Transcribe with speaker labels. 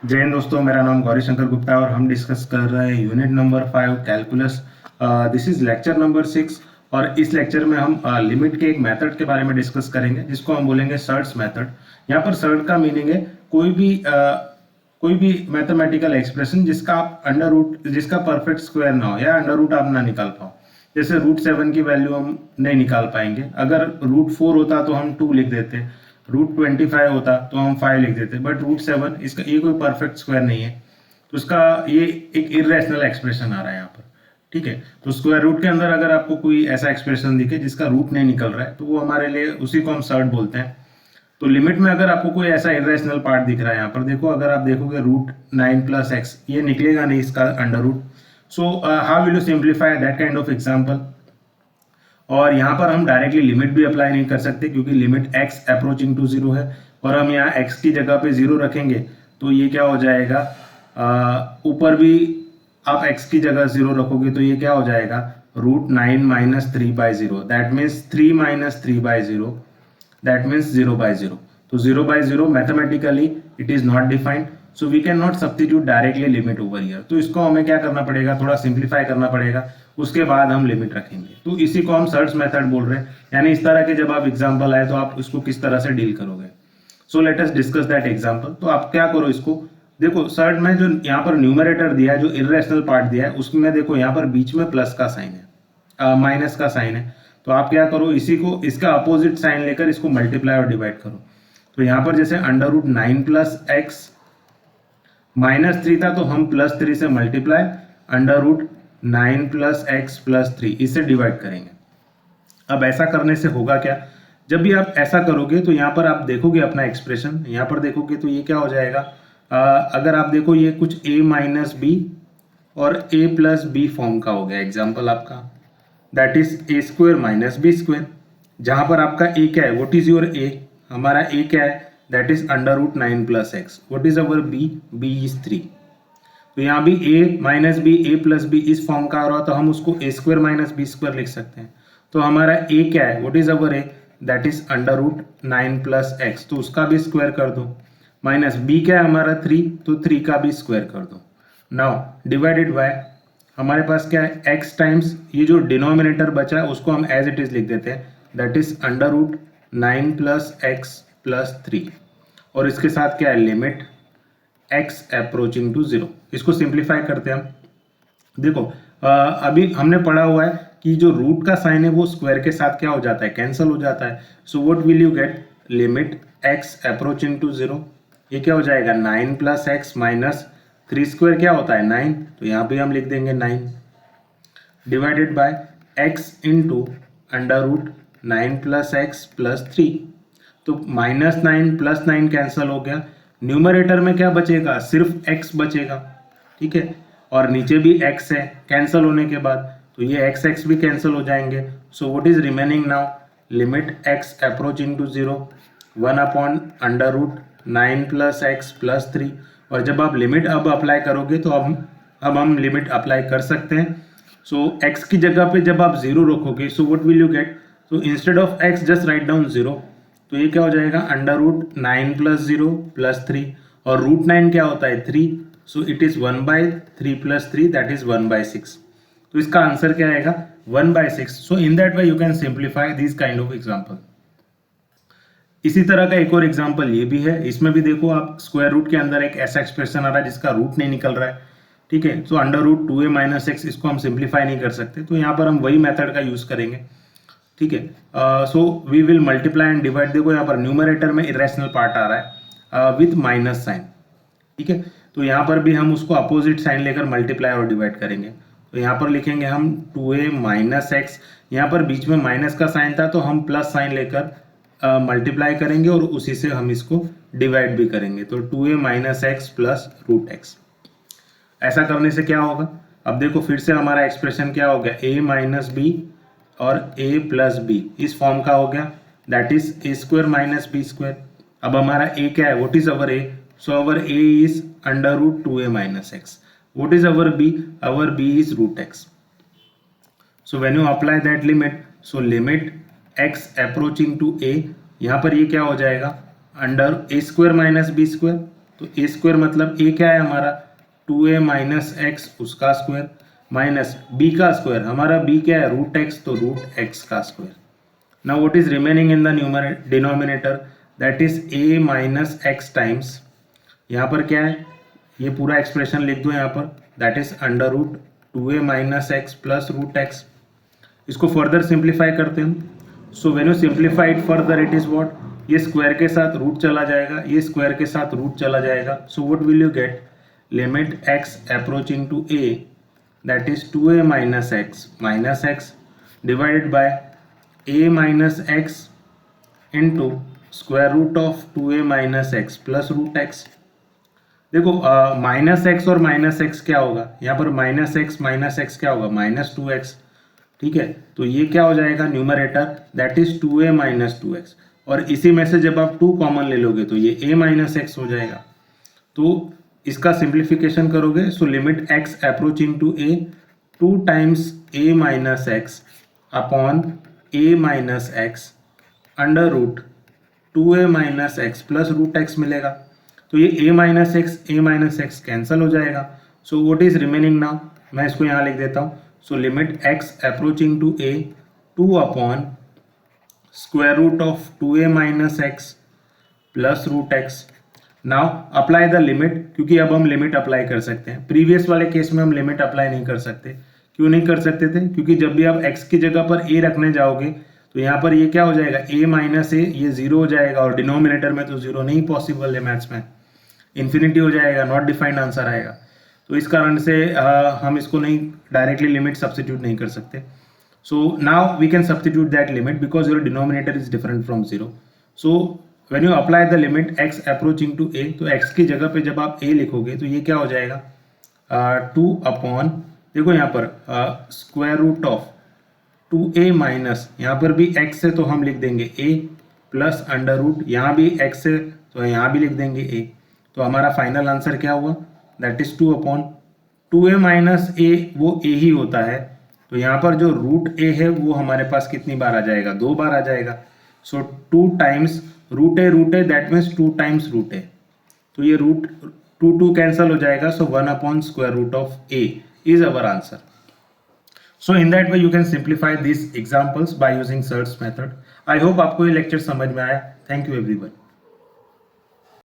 Speaker 1: जय हिंद दोस्तों, मेरा नाम गौरी शंकर गुप्ता है और हम डिस्कस कर रहे हैं unit number 5 calculus. This is lecture number 6 और इस लेक्चर में हम लिमिट के एक मेथड के बारे में डिस्कस करेंगे जिसको हम बोलेंगे सर्ट्स मेथड। यहाँ पर सर्ट का मीनिंग है कोई भी मैथमेटिकल एक्सप्रेशन जिसका आप अंडर रूट जिसका परफेक्ट स्क्वायर ना हो या अंडर रूट आप ना निकाल पाओ। जैसे √7 की वैल्यू हम नहीं निकाल पाएंगे। अगर √4 होता तो हम 2 लिख देते, √25 होता तो हम 5 लिख देते, बट √7 इसका ये कोई परफेक्ट स्क्वायर नहीं है, तो इसका ये एक इरेशनल एक्सप्रेशन आ रहा है यहाँ पर। ठीक है, तो स्क्वायर रूट के अंदर अगर आपको कोई ऐसा एक्सप्रेशन दिखे जिसका रूट नहीं निकल रहा है तो वो हमारे लिए उसी को हम सर्ट बोलते हैं। तो लिमिट में अगर आपको कोई ऐसा इरेशनल पार्ट दिख रहा है यहाँ पर, देखो अगर आप देखोगे √9 + x ये निकलेगा नहीं इसका under root. So how will you simplify that kind of example. और यहाँ पर हम डायरेक्टली लिमिट भी अप्लाई नहीं कर सकते क्योंकि लिमिट x अप्रोचिंग टू 0 है और हम यहाँ x की जगह पे 0 रखेंगे तो ये क्या हो जाएगा, ऊपर भी आप x की जगह 0 रखोगे तो ये क्या हो जाएगा, √9 - 3/0, दैट मीन्स 3 - 3/0, दैट मीन्स 0/0। तो 0/0 mathematically it is not defined, so we can not substitute directly limit over here. तो इसको हमें क्या करना पड़ेगा, थोड़ा सिंप्लीफाई करना पड़ेगा, उसके बाद हम लिमिट रखेंगे। तो इसी को हम सर्ट्स मेथड बोल रहे हैं, यानी इस तरह के जब आप एग्जांपल आए तो आप उसको किस तरह से डील करोगे। So let us discuss that example. तो आप क्या करो, इसको देखो सर्ट में जो यहाँ पर न्यूमरेटर दिया है, जो इरेशनल पार्ट दिया है उसमें देखो यहाँ पर बीच में प्लस का साइन है, माइनस का साइन है। तो आप क्या करो, इसी को इसका अपोजिट साइन लेकर इसको मल्टीप्लाई और डिवाइड करो। तो यहाँ पर जैसे √9 + x -3 था तो हम +3 से मल्टीप्लाई, √9 + x + 3 इससे डिवाइड करेंगे। अब ऐसा करने से होगा क्या, जब भी आप ऐसा करोगे तो यहाँ पर आप देखोगे अपना एक्सप्रेशन, यहाँ पर देखोगे तो ये क्या हो जाएगा, अगर आप देखो ये कुछ a - b और a + b फॉर्म का हो गया एग्जाम्पल आपका, दैट इज a² - b²। जहां पर आपका a क्या है, व्हाट इज योर a, हमारा a क्या है, that is √9 + x। What is our b, b is 3। तो यहाँ भी a - b, a + b इस फॉर्म का आ रहा तो हम उसको a² - b² लिख सकते हैं। तो हमारा a क्या है, what is our a, that is √9 + x, तो उसका भी स्क्वायर कर दो, माइनस b क्या है हमारा 3, तो 3 का भी स्क्वायर कर दो। नाउ डिवाइडेड बाय, हमारे पास क्या है x टाइम्स ये जो डिनोमिनेटर बचा है उसको हम एज इट इज लिख देते हैं, दैट इज √9 + x + 3, और इसके साथ क्या है लिमिट x अप्रोचिंग टू 0। इसको सिंप्लीफाई करते हैं हम। देखो अभी हमने पढ़ा हुआ है कि जो रूट का साइन है वो स्क्वायर के साथ क्या हो जाता है, कैंसिल हो जाता है। So what will you get, limit x approaching to 0, ये क्या हो जाएगा 9 + x - 3² क्या होता है 9, तो यहाँ पे हम लिख देंगे 9, divided by x into √9 + x + 3। तो -9 + 9 कैंसिल हो गया, न्यूमरेटर में क्या बचेगा, सिर्फ x बचेगा। ठीक है, और नीचे भी x है कैंसिल होने के बाद, तो ये x भी कैंसिल हो जाएंगे। So what is remaining now, limit x approaching to 0, 1/√9 + x + 3। और जब आप लिमिट अब अप्लाई करोगे तो अब हम लिमिट अप्लाई कर सकते हैं। सो x की जगह पे जब आप 0 रखोगे, so what will you get, तो instead of x just write down 0, तो ये क्या हो जाएगा √9 + 0 + 3, और √9 क्या होता है 3, so it is 1/3 + 3, that is 1/6। तो इसका आंसर क्या आएगा 1/6। So in that way you can simplify this kind of example. इसी तरह का एक और एग्जाम्पल ये भी है, इसमें भी देखो आप स्क्वायर रूट के अंदर एक ऐसा एक्सप्रेशन आ रहा है जिसका रूट नहीं निकल रहा है। ठीक है, तो √2a - x इसको हम सिंप्लीफाई नहीं कर सकते, तो यहाँ पर हम वही मेथड का यूज करेंगे। ठीक है, so we will multiply and divide. देखो यहाँ पर न्यूमरेटर में इरेशनल पार्ट आ रहा है विथ माइनस साइन। ठीक है, तो यहाँ पर भी हम उसको अपोजिट साइन लेकर मल्टीप्लाई और डिवाइड करेंगे। तो यहाँ पर लिखेंगे हम 2a - x, यहाँ पर बीच में माइनस का साइन था तो हम प्लस साइन लेकर मल्टीप्लाई करेंगे और उसी से हम इसको डिवाइड भी करेंगे। तो 2a - x + √x। ऐसा करने से क्या होगा, अब देखो फिर से हमारा एक्सप्रेशन क्या हो गया, a - b और a + b इस फॉर्म का हो गया, दैट इज a² - b²। अब हमारा a क्या है, what is our a, so our a is √2a - x। What is our b, our b is √x। So when you apply that limit, so limit x approaching to a, यहाँ पर ये क्या हो जाएगा a² - b², तो ए square मतलब ए क्या है हमारा 2a माइनस एक्स उसका स्क्वायर माइनस बी का स्क्वायर, हमारा बी क्या है रूट एक्स, तो रूट एक्स का square. Now what is remaining in the denominator, that is a minus x times, यहाँ पर क्या है ये पूरा एक्सप्रेशन लिख दो यहाँ पर, that is under root 2a minus x plus root x. इसको फर्दर सिंप्लीफाई करते हैं. So when you simplify it further it is what, ये स्क्वायर के साथ रूट चला जाएगा, ये स्क्वायर के साथ रूट चला जाएगा. So what will you get, limit x approaching to a, that is 2a minus x divided by a minus x into square root of 2a minus x plus root x. देखो minus x और minus x क्या होगा, यहाँ पर minus x क्या होगा -2x. ठीक है, तो ये क्या हो जाएगा numerator, that is 2a minus 2x, और इसी में से जब आप 2 कॉमन ले लोगे तो ये a माइनस एक्स हो जाएगा. तो इसका सिंप्लीफिकेशन करोगे, so limit x approaching to a 2 times a minus x upon a minus x under root 2a minus x plus root x मिलेगा. तो ये a माइनस एक्स कैंसिल हो जाएगा. So what is remaining now, मैं इसको यहाँ लिख देता हूँ. So limit x approaching to a 2 upon square root of 2a minus x plus root x. Now apply the limit, क्योंकि अब हम लिमिट अप्लाई कर सकते हैं. प्रीवियस वाले केस में हम लिमिट अप्लाई नहीं कर सकते. क्यों नहीं कर सकते थे, क्योंकि जब भी आप x की जगह पर a रखने जाओगे तो यहाँ पर ये क्या हो जाएगा a माइनस ए, ये 0 हो जाएगा, और डिनोमिनेटर में तो 0 नहीं पॉसिबल है मैथ्स में, इन्फिनिटी हो जाएगा, नॉट डिफाइंड आंसर आएगा. तो इस कारण से हम इसको नहीं डायरेक्टली लिमिट सब्स्टिट्यूट नहीं कर सकते. So now we can substitute that limit because your denominator is different from 0. So when you apply the limit x approaching to a, तो x की जगह पे जब आप a लिखोगे तो ये क्या हो जाएगा 2 अपॉन, देखो यहाँ पर square root of 2a minus, यहाँ पर भी x है तो हम लिख देंगे a प्लस अंडर रूट, यहाँ भी x है तो यहाँ भी लिख देंगे a. तो हमारा फाइनल आंसर क्या हुआ, that is 2 upon 2a minus a, वो a ही होता है. तो यहाँ पर जो रूट a है वो हमारे पास कितनी बार आ जाएगा, 2 बार आ जाएगा. So 2 times root a that means 2 times root a. तो ये रूट 2 कैंसिल हो जाएगा. So 1 upon square root of a is our answer. So in that way you can simplify these examples by using Surt's method. I hope आपको ये lecture समझ में आया. Thank you everyone.